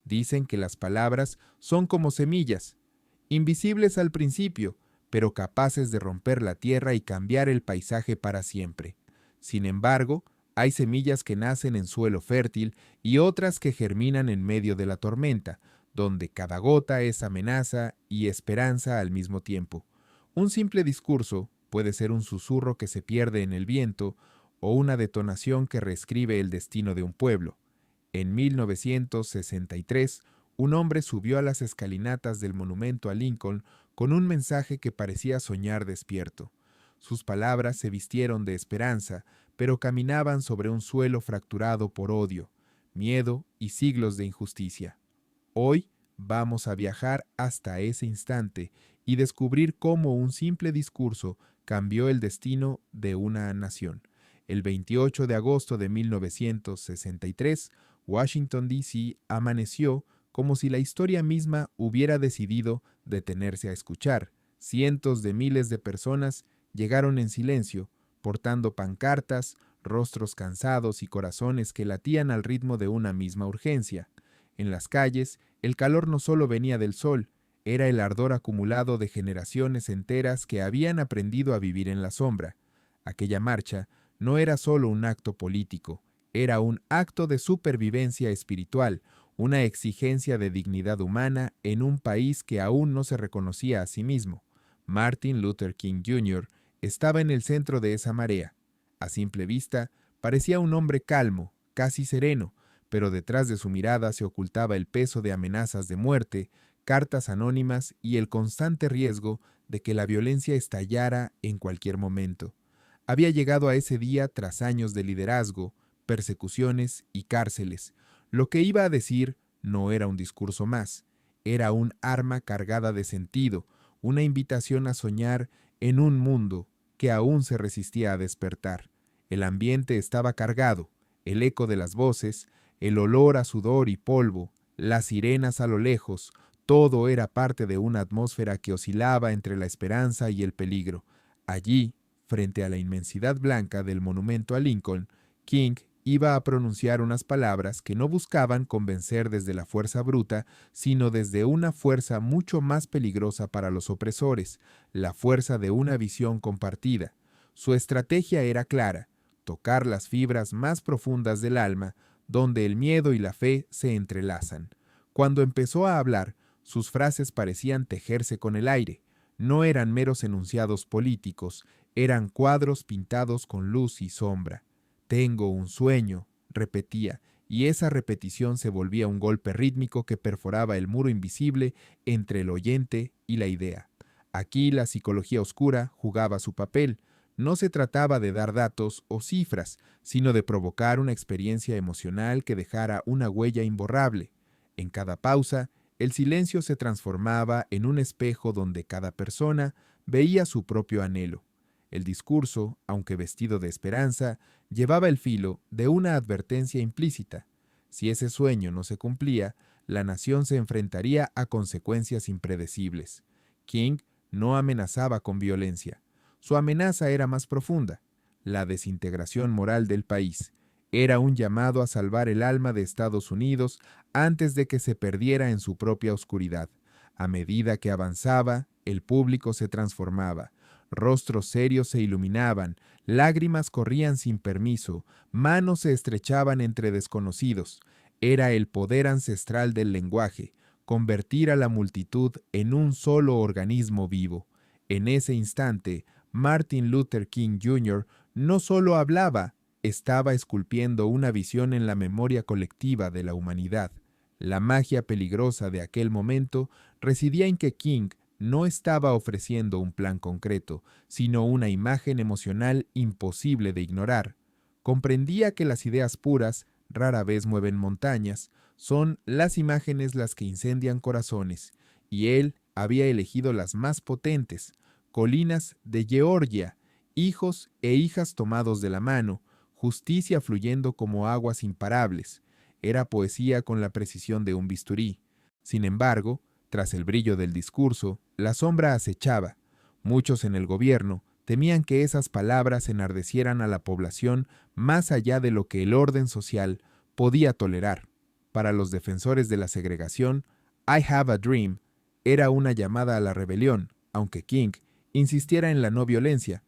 Dicen que las palabras son como semillas, invisibles al principio, pero capaces de romper la tierra y cambiar el paisaje para siempre. Sin embargo, hay semillas que nacen en suelo fértil y otras que germinan en medio de la tormenta, donde cada gota es amenaza y esperanza al mismo tiempo. Un simple discurso puede ser un susurro que se pierde en el viento o una detonación que reescribe el destino de un pueblo. En 1963, un hombre subió a las escalinatas del monumento a Lincoln con un mensaje que parecía soñar despierto. Sus palabras se vistieron de esperanza, pero caminaban sobre un suelo fracturado por odio, miedo y siglos de injusticia. Hoy vamos a viajar hasta ese instante y descubrir cómo un simple discurso cambió el destino de una nación. El 28 de agosto de 1963, Washington, D.C. amaneció como si la historia misma hubiera decidido detenerse a escuchar. Cientos de miles de personas llegaron en silencio, portando pancartas, rostros cansados y corazones que latían al ritmo de una misma urgencia. En las calles, el calor no solo venía del sol, era el ardor acumulado de generaciones enteras que habían aprendido a vivir en la sombra. Aquella marcha no era solo un acto político, era un acto de supervivencia espiritual, una exigencia de dignidad humana en un país que aún no se reconocía a sí mismo. Martin Luther King Jr. estaba en el centro de esa marea. A simple vista, parecía un hombre calmo, casi sereno, pero detrás de su mirada se ocultaba el peso de amenazas de muerte, cartas anónimas y el constante riesgo de que la violencia estallara en cualquier momento. Había llegado a ese día tras años de liderazgo, persecuciones y cárceles. Lo que iba a decir no era un discurso más, era un arma cargada de sentido, una invitación a soñar en un mundo que aún se resistía a despertar. El ambiente estaba cargado, el eco de las voces, el olor a sudor y polvo, las sirenas a lo lejos, todo era parte de una atmósfera que oscilaba entre la esperanza y el peligro. Allí, frente a la inmensidad blanca del monumento a Lincoln, King iba a pronunciar unas palabras que no buscaban convencer desde la fuerza bruta, sino desde una fuerza mucho más peligrosa para los opresores, la fuerza de una visión compartida. Su estrategia era clara: tocar las fibras más profundas del alma, donde el miedo y la fe se entrelazan. Cuando empezó a hablar, sus frases parecían tejerse con el aire. No eran meros enunciados políticos, eran cuadros pintados con luz y sombra. Tengo un sueño, repetía, y esa repetición se volvía un golpe rítmico que perforaba el muro invisible entre el oyente y la idea. Aquí la psicología oscura jugaba su papel. No se trataba de dar datos o cifras, sino de provocar una experiencia emocional que dejara una huella imborrable. En cada pausa, el silencio se transformaba en un espejo donde cada persona veía su propio anhelo. El discurso, aunque vestido de esperanza, llevaba el filo de una advertencia implícita. Si ese sueño no se cumplía, la nación se enfrentaría a consecuencias impredecibles. King no amenazaba con violencia. Su amenaza era más profunda: la desintegración moral del país. Era un llamado a salvar el alma de Estados Unidos antes de que se perdiera en su propia oscuridad. A medida que avanzaba, el público se transformaba. Rostros serios se iluminaban, lágrimas corrían sin permiso, manos se estrechaban entre desconocidos. Era el poder ancestral del lenguaje, convertir a la multitud en un solo organismo vivo. En ese instante, Martin Luther King Jr. no solo hablaba, estaba esculpiendo una visión en la memoria colectiva de la humanidad. La magia peligrosa de aquel momento residía en que King no estaba ofreciendo un plan concreto, sino una imagen emocional imposible de ignorar. Comprendía que las ideas puras rara vez mueven montañas, son las imágenes las que incendian corazones, y él había elegido las más potentes: colinas de Georgia, hijos e hijas tomados de la mano, justicia fluyendo como aguas imparables. Era poesía con la precisión de un bisturí. Sin embargo, tras el brillo del discurso, la sombra acechaba. Muchos en el gobierno temían que esas palabras enardecieran a la población más allá de lo que el orden social podía tolerar. Para los defensores de la segregación, I Have a Dream era una llamada a la rebelión, aunque King insistiera en la no violencia.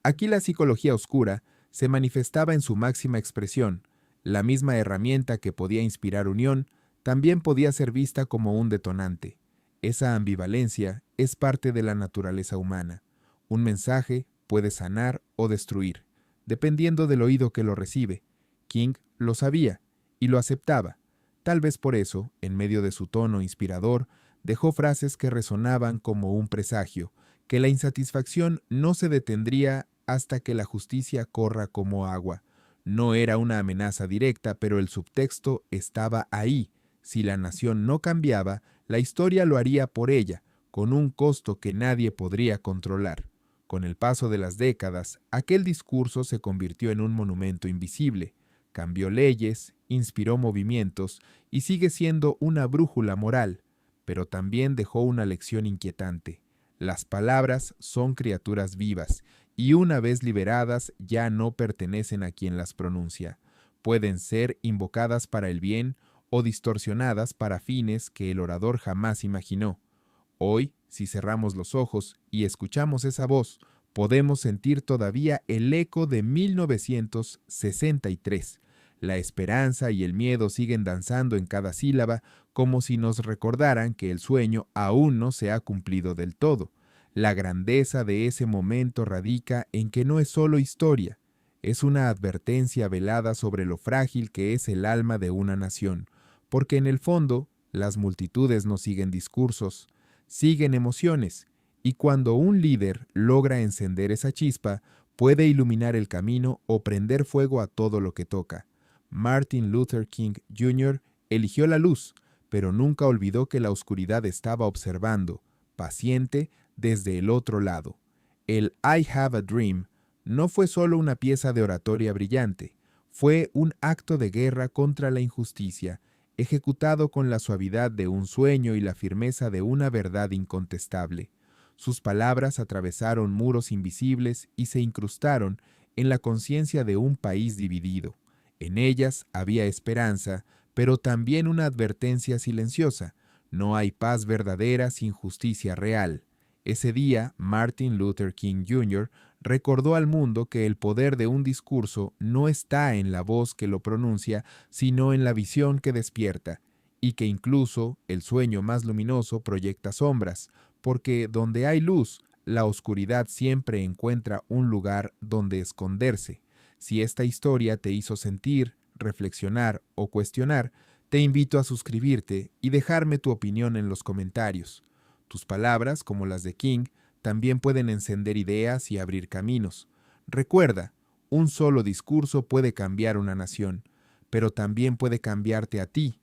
Aquí la psicología oscura se manifestaba en su máxima expresión. La misma herramienta que podía inspirar unión también podía ser vista como un detonante. Esa ambivalencia es parte de la naturaleza humana. Un mensaje puede sanar o destruir, dependiendo del oído que lo recibe. King lo sabía y lo aceptaba. Tal vez por eso, en medio de su tono inspirador, dejó frases que resonaban como un presagio, que la insatisfacción no se detendría hasta que la justicia corra como agua. No era una amenaza directa, pero el subtexto estaba ahí. Si la nación no cambiaba, la historia lo haría por ella, con un costo que nadie podría controlar. Con el paso de las décadas, aquel discurso se convirtió en un monumento invisible. Cambió leyes, inspiró movimientos y sigue siendo una brújula moral, pero también dejó una lección inquietante. Las palabras son criaturas vivas y una vez liberadas ya no pertenecen a quien las pronuncia. Pueden ser invocadas para el bien o distorsionadas para fines que el orador jamás imaginó. Hoy, si cerramos los ojos y escuchamos esa voz, podemos sentir todavía el eco de 1963. La esperanza y el miedo siguen danzando en cada sílaba como si nos recordaran que el sueño aún no se ha cumplido del todo. La grandeza de ese momento radica en que no es solo historia, es una advertencia velada sobre lo frágil que es el alma de una nación, porque en el fondo las multitudes no siguen discursos, siguen emociones, y cuando un líder logra encender esa chispa, puede iluminar el camino o prender fuego a todo lo que toca. Martin Luther King Jr. eligió la luz, pero nunca olvidó que la oscuridad estaba observando, paciente, desde el otro lado. El I Have a Dream no fue solo una pieza de oratoria brillante, fue un acto de guerra contra la injusticia, ejecutado con la suavidad de un sueño y la firmeza de una verdad incontestable. Sus palabras atravesaron muros invisibles y se incrustaron en la conciencia de un país dividido. En ellas había esperanza, pero también una advertencia silenciosa. No hay paz verdadera sin justicia real. Ese día, Martin Luther King Jr. recordó al mundo que el poder de un discurso no está en la voz que lo pronuncia, sino en la visión que despierta, y que incluso el sueño más luminoso proyecta sombras, porque donde hay luz, la oscuridad siempre encuentra un lugar donde esconderse. Si esta historia te hizo sentir, reflexionar o cuestionar, te invito a suscribirte y dejarme tu opinión en los comentarios. Tus palabras, como las de King, también pueden encender ideas y abrir caminos. Recuerda, un solo discurso puede cambiar una nación, pero también puede cambiarte a ti